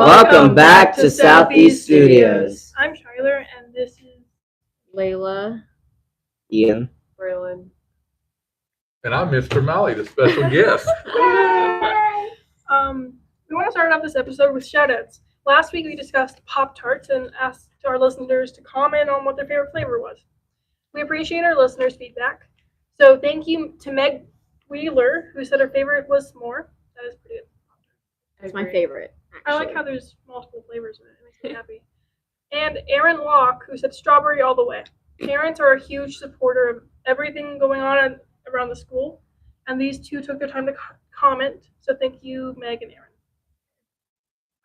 Welcome back to Southeast Studios. I'm Shyler, and this is Layla. Ian. Braylon. And I'm Mr. Malle, the special guest. We want to start off this episode with shoutouts. Last week we discussed Pop-Tarts and asked our listeners to comment on what their favorite flavor was. We appreciate our listeners' feedback. So thank you to Meg Wheeler, who said her favorite was s'more. That is pretty good. That's my favorite. Actually. I like how there's multiple flavors in it. It makes me happy. And Aaron Locke, who said strawberry all the way. Parents are a huge supporter of everything going on around the school, and these two took their time to comment. So thank you, Meg and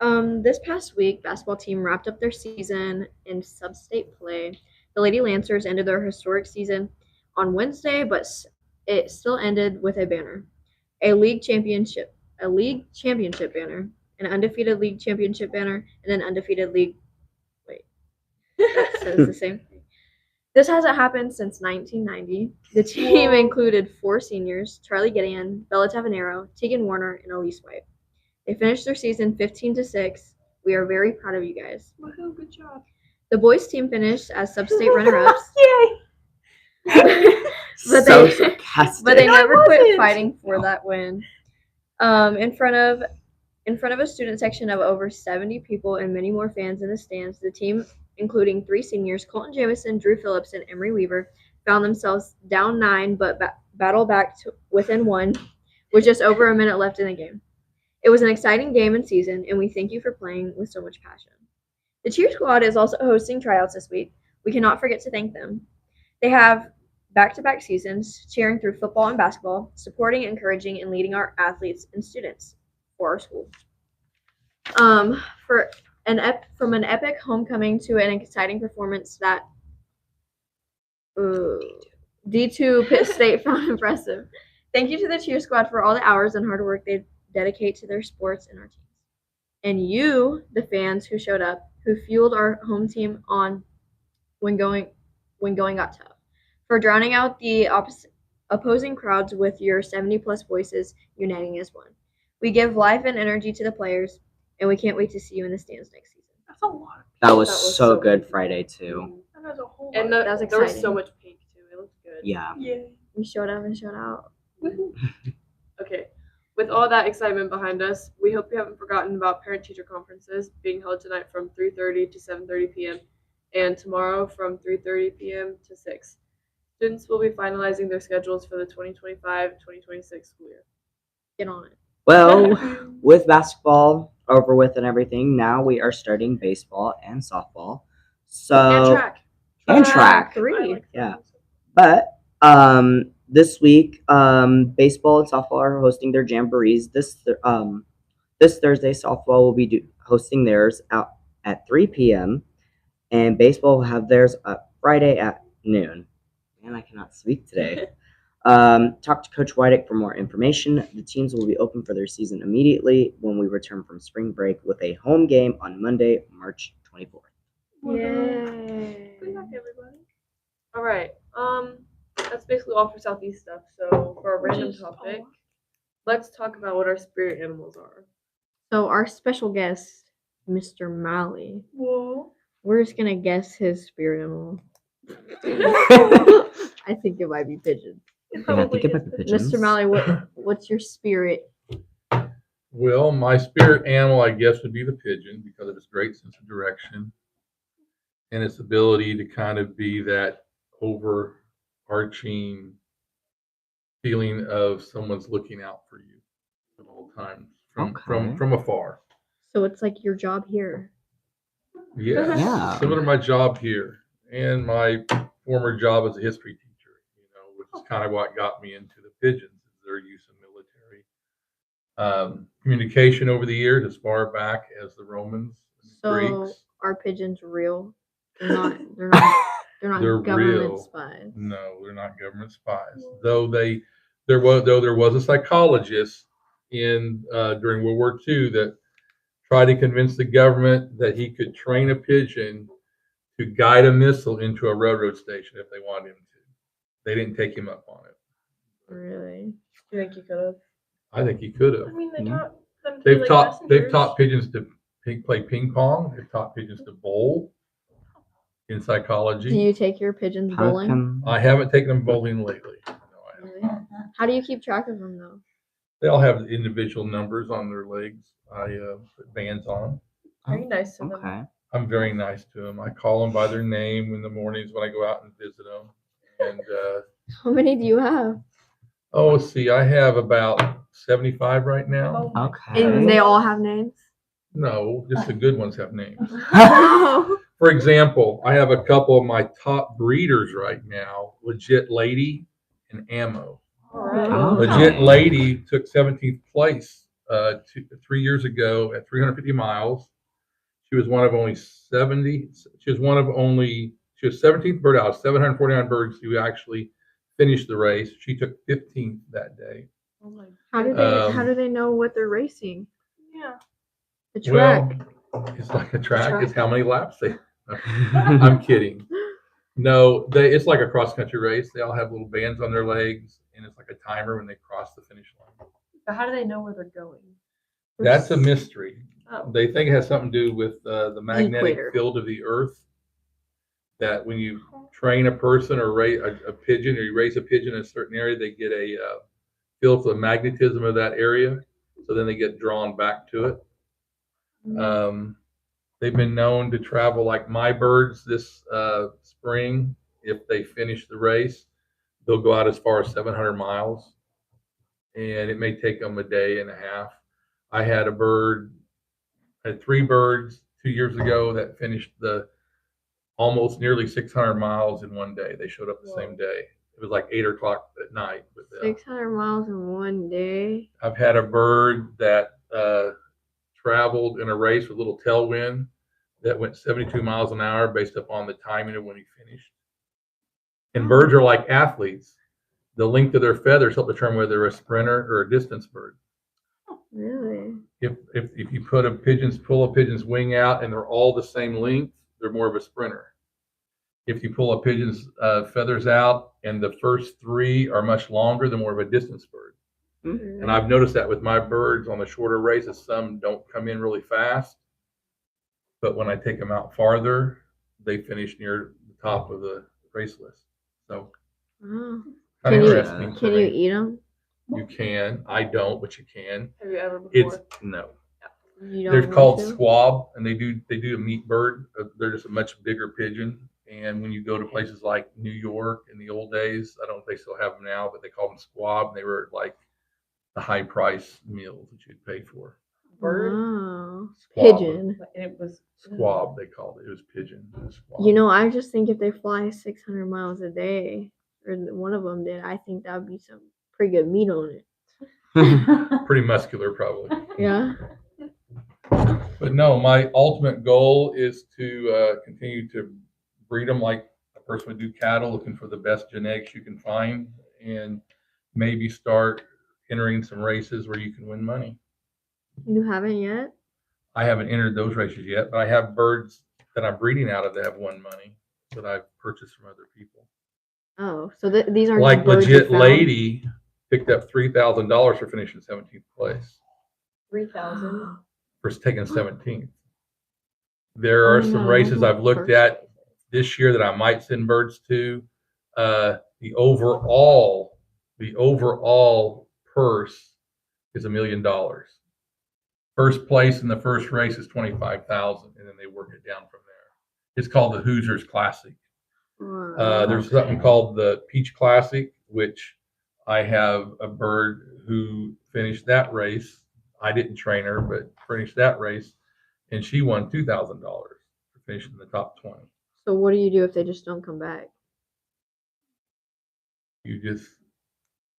Aaron. This past week, basketball team wrapped up their season in sub-state play. The Lady Lancers ended their historic season on Wednesday, but it still ended with a banner, a league championship banner, an undefeated league championship banner, and an undefeated league. Wait, that says the same thing. This hasn't happened since 1990. The team included 4 seniors: Charlie Gideon, Bella Tavanero, Tegan Warner, and Elise White. They finished their season 15-6. We are very proud of you guys. Woohoo, good job. The boys team finished as sub-state runner-ups. Yay! But they never quit fighting for that win. In front of a student section of over 70 people and many more fans in the stands, the team, including 3 seniors, Colton Jamison, Drew Phillips, and Emery Weaver, found themselves down 9 but battled back to within 1 with just over a minute left in the game. It was an exciting game and season, and we thank you for playing with so much passion. The cheer squad is also hosting tryouts this week. We cannot forget to thank them. They have back-to-back seasons, cheering through football and basketball, supporting, encouraging, and leading our athletes and students for our school. From an epic homecoming to an exciting performance that D2 Pitt State found impressive. Thank you to the cheer squad for all the hours and hard work they dedicate to their sports and our teams. And you, the fans who showed up, who fueled our home team on when going got tough, for drowning out the opposing crowds with your 70-plus voices uniting as one. We give life and energy to the players, and we can't wait to see you in the stands next season. That's a lot. That was so good Friday, too. That was a whole lot. And that was exciting. There was so much pink, too. It looked good. Yeah. We showed up and showed out. Okay. With all that excitement behind us, we hope you haven't forgotten about parent-teacher conferences being held tonight from 3:30 to 7:30 p.m. and tomorrow from 3:30 p.m. to 6. Students will be finalizing their schedules for the 2025-2026 school year. Get on it. Well, with basketball over with and everything, now we are starting baseball and softball. And track. And track. 3. Yeah. But this week, baseball and softball are hosting their jamborees. This Thursday, softball will be hosting theirs out at 3 p.m. and baseball will have theirs Friday at noon. Man, I cannot speak today. Talk to Coach Wydick for more information. The teams will be open for their season immediately when we return from spring break with a home game on Monday, March 24th. Yay. Good luck, everybody. All right. That's basically all for Southeast stuff. So for a random topic, let's talk about what our spirit animals are. So our special guest, Mr. Malle, Whoa. we're just going to guess his spirit animal. I think it might be pigeons. I think it might be pigeons. Mr. Malle, what's your spirit? Well, my spirit animal, I guess, would be the pigeon because of its great sense of direction and its ability to kind of be that overarching feeling of someone's looking out for you at all times from afar. So it's like your job here. Yeah. Similar to my job here and my former job as a history teacher, which is kind of what got me into the pigeons, is their use of military communication over the years as far back as the Romans and the Greeks. Are pigeons real? They're not They're government real. spies. No, they're not government spies. Though there was a psychologist in during World War II that tried to convince the government that he could train a pigeon to guide a missile into a railroad station if they wanted him to. They didn't take him up on it. Really? You think you could have? I think he could have. I mean, they taught them to They've be like taught messengers. pigeons to play ping pong. It taught pigeons to bowl in psychology. Do you take your pigeons bowling? Pumpkin. I haven't taken them bowling lately. No, I haven't. Really? How do you keep track of them though? They all have individual numbers on their legs. I put bands on them. Very nice to them. Okay. I'm very nice to them. I call them by their name in the mornings when I go out and visit them. And How many do you have? oh, let's see, I have about 75 right now. Oh, Okay. And they all have names? No, just the good ones have names. Oh. For example, I have a couple of my top breeders right now, Legit Lady and Ammo. all right. Oh. Legit Lady took 17th place 3 years ago at 350 miles. She was one of only 70. She was 17th bird out of 749 birds who actually finished the race. She took 15th that day. Oh my How do they know what they're racing? Yeah. The track. Well, it's like a track. It's how many laps they. I'm kidding. No, it's like a cross country race. They all have little bands on their legs, and it's like a timer when they cross the finish line. But how do they know where they're going? That's a mystery. Oh. They think it has something to do with the magnetic Equator. field of the Earth. That when you train a person or raise a pigeon, or you raise a pigeon in a certain area, they get a feel for the magnetism of that area. So then they get drawn back to it. They've been known to travel, like my birds this spring. If they finish the race, they'll go out as far as 700 miles, and it may take them a day and a half. I had three birds 2 years ago that finished almost nearly 600 miles in one day. They showed up the same day. It was like 8 o'clock at night. But 600 miles in one day. I've had a bird that traveled in a race with a little tailwind that went 72 miles an hour based upon the timing of when he finished. And birds are like athletes. The length of their feathers help determine whether they're a sprinter or a distance bird. Really? If you pull a pigeon's wing out and they're all the same length, they're more of a sprinter. If you pull a pigeon's feathers out and the first three are much longer, they're more of a distance bird. Mm-hmm. And I've noticed that with my birds on the shorter races, some don't come in really fast, but when I take them out farther, they finish near the top of the race list. So Oh. kind of interesting. Can you eat them? You can. I don't, but you can. Have you ever before? It's no. You don't They're want called to? squab, and they do a meat bird. They're just a much bigger pigeon. And when you go to places like New York in the old days, I don't know if they still have them now, but they called them squab. And they were like the high price meals that you'd pay for. Bird? Wow. Squab. Pigeon. And it was Squab, they called it. It was pigeon. It was squab. You know, I just think if they fly 600 miles a day, or one of them did, I think that would be some pretty good meat on it. Pretty muscular, probably. Yeah. But no, my ultimate goal is to continue to breed them like a person would do cattle, looking for the best genetics you can find, and maybe start entering some races where you can win money. You haven't yet? I haven't entered those races yet, but I have birds that I'm breeding out of that have won money that I've purchased from other people. Oh, so these aren't Like just birds you Legit found? Lady picked up $3,000 for finishing 17th place. 3,000. For taking 17th. There are Oh, some no, races I've looked first. at this year that I might send birds to. The overall purse is $1 million. First place in the first race is 25,000, and then they work it down from there. It's called the Hoosiers Classic. Wow. There's something called the Peach Classic, which I have a bird who finished that race. I didn't train her, but finished that race, and she won $2,000 for finishing in the top 20. So what do you do if they just don't come back? You just,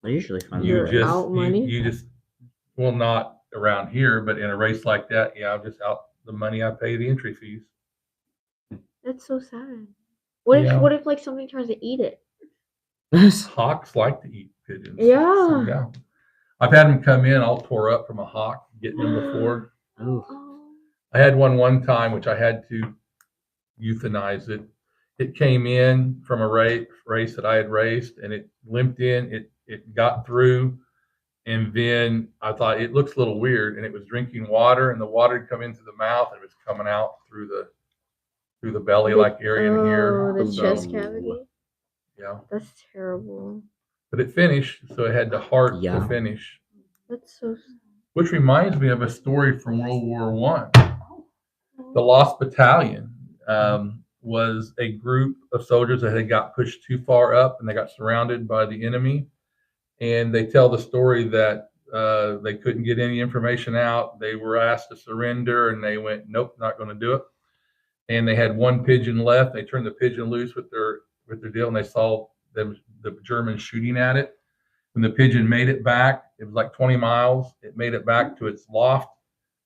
They're usually fun. you You're to race. just, out money? you just, well, not around here, but in a race like that, yeah, I'm just out the money I pay the entry fees. That's so sad. What Yeah. if like somebody tries to eat it? Hawks like to eat pigeons. Yeah. So, yeah. I've had them come in all tore up from a hawk getting them before. Ooh. Oh. I had one time, which I had to euthanize it. It came in from a race that I had raced, and it limped in. It got through, And then I thought it looks a little weird, and it was drinking water, and the water had come into the mouth, and it was coming out through the belly, like area in here. Oh, the So, chest cavity. yeah. That's terrible. But it finished, so it had the heart Yeah. to finish. That's so. Which reminds me of a story from World War One. The Lost Battalion was a group of soldiers that had got pushed too far up, and they got surrounded by the enemy. And they tell the story that they couldn't get any information out. They were asked to surrender, and they went, "Nope, not going to do it." And they had one pigeon left. They turned the pigeon loose with their deal, and they saw the Germans shooting at it. When the pigeon made it back, it was like 20 miles. It made it back to its loft.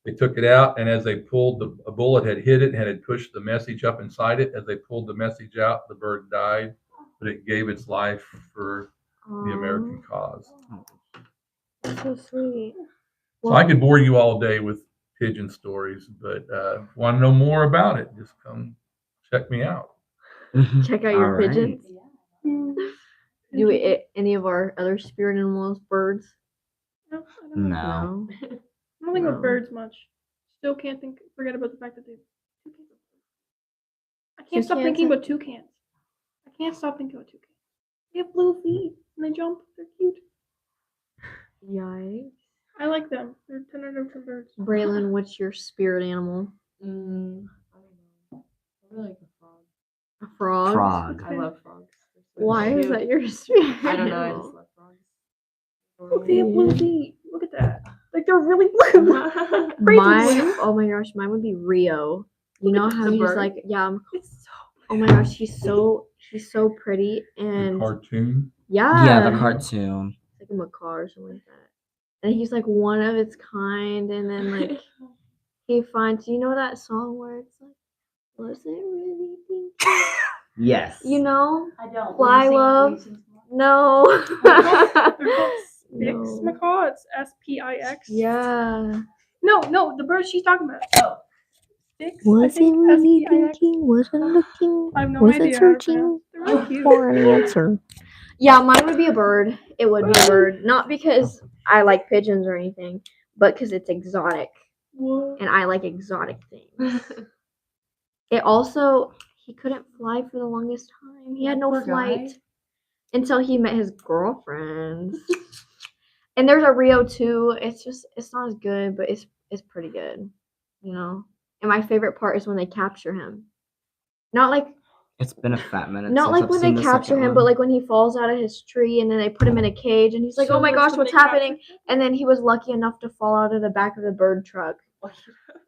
They took it out, and as they pulled, a bullet had hit it and had pushed the message up inside it. As they pulled the message out, the bird died, but it gave its life for the American cause. That's so sweet. So I could bore you all day with pigeon stories, but want to know more about it, just come check me out. Check out your All right. pigeons. Do we eat any of our other spirit animals, birds? No, I don't know. No. I don't think No. about birds much. Still can't forget about the fact that they. I can't stop thinking about toucans. I can't stop thinking about toucans. They have blue feet and they jump. They're cute. Yikes. I like them. They're 10 out of 10 birds. Braylon, what's your spirit animal? I don't know. I really like a frog. A frog? Frog. I love frogs. They're so Why is cute. that your spirit I don't know. I animal? just love frogs. Look, they have blue feet. Look at that. Like they're really blue. Crazy Mine, blue. oh my gosh, mine would be Rio. You Look know at how the he's bird. like, yeah, It's so. oh my gosh, she's so pretty The and cartoon. yeah. Yeah, the cartoon. It's like a macaw or something like that. And he's like one of its kind, and then like he finds, you know that song where it's like, was it really thinking? Yes. You know? I don't. Fly Love? No. They're called Spix No. macaw. It's Spix. Yeah. No, the bird she's talking about. Oh. Spix. Was I it think really Spix. thinking? Was it looking? I have no Was idea. it how to searching pronounce. They're really cute. for an answer? Yeah, mine would be a bird. It would be a bird. Not because I like pigeons or anything, but because it's exotic. Whoa. And I like exotic things. It also, he couldn't fly for the longest time. He had no Poor flight guy. until he met his girlfriend. And there's a Rio too. It's not as good, but it's pretty good, you know. And my favorite part is when they capture him. Not like It's been a fat minute. not since like I've when seen they the capture second him, one. but like when he falls out of his tree and then they put him in a cage and he's like, So "Oh my much gosh, when what's they capture happening?" him. And then he was lucky enough to fall out of the back of the bird truck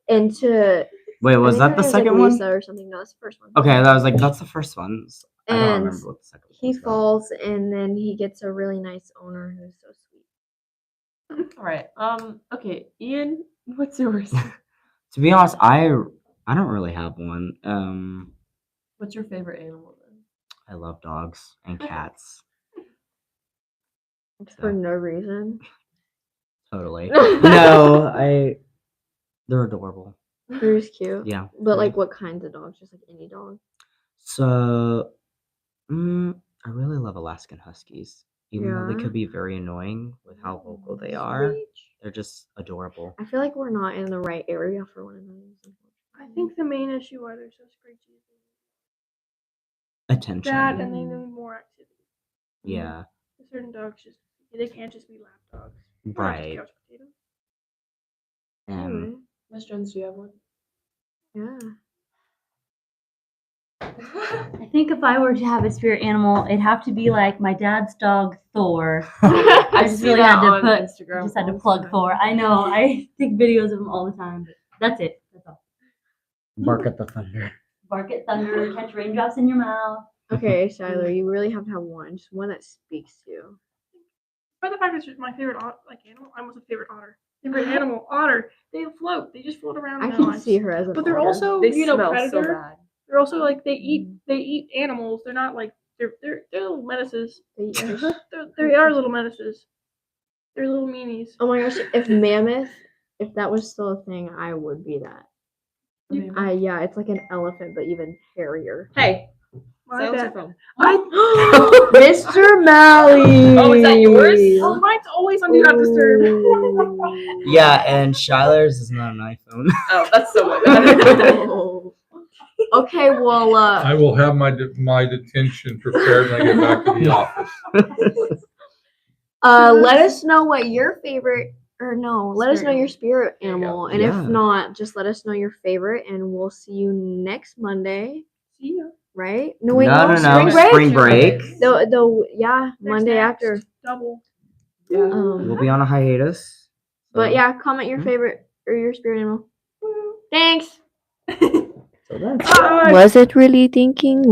into Wait, was I that think the her name's, second like, one? Lisa or something. No, that's the first one. Okay, that was like that's the first one. I don't And remember what the second one he was about. falls and then he gets a really nice owner who's so sweet. All right. Okay, Ian, what's yours? To be honest, I don't really have one. What's your favorite animal then? I love dogs and cats. For no reason. Totally. No, they're adorable. They're just cute. Yeah. But like what kinds of dogs? Just like any dog. So, I really love Alaskan Huskies. Even though they Yeah. could be very annoying with how vocal they are, they're just adorable. I feel like we're not in the right area for one of those. I think the main issue why they're so screechy is Attention. that, and they need more activity. Yeah. Certain dogs they can't just be lap dogs. They're not just Right. couch potatoes. Anyway, Miss Jones, do you have one? yeah. I think if I were to have a spirit animal, it'd have to be like my dad's dog Thor. I just see really that had to on put, Instagram just had all to the plug time. Thor. I know, I take videos of him all the time. But that's it. That's all. Bark at the thunder. Bark at thunder, catch raindrops in your mouth. Okay, Skylar, you really have to have one. Just one that speaks to you. But the fact it's just my favorite animal. I almost a favorite otter. Favorite animal, otter. They float. They just float around. I in their can lives. see her as an But they're otter. also They you know smell predator. so bad. They're also like they eat animals. They're not like they're little menaces. They eat fish. They are little menaces. They're little meanies. Oh my gosh, if mammoth, if that was still a thing, I would be that. Yeah, it's like an elephant, but even hairier. Hey, My Sounds bad. like Mr. Malle. Oh, is that yours? Oh, mine's always on Do Not Disturb. Yeah, and Shylar's is not an iPhone. Oh, that's so much better. Okay, well, I will have my detention prepared when I get back to the office. let us know what your favorite, or no, let us know your spirit There you go. animal, and Yeah. if not, just let us know your favorite, and we'll see you next Monday, See ya. right? No, wait, No, spring break. Spring break. Yeah, Monday Next. after. Double. Yeah. We'll be on a hiatus. But So- yeah, comment your favorite or your spirit animal. Thanks. So that's Bye. Was it really thinking?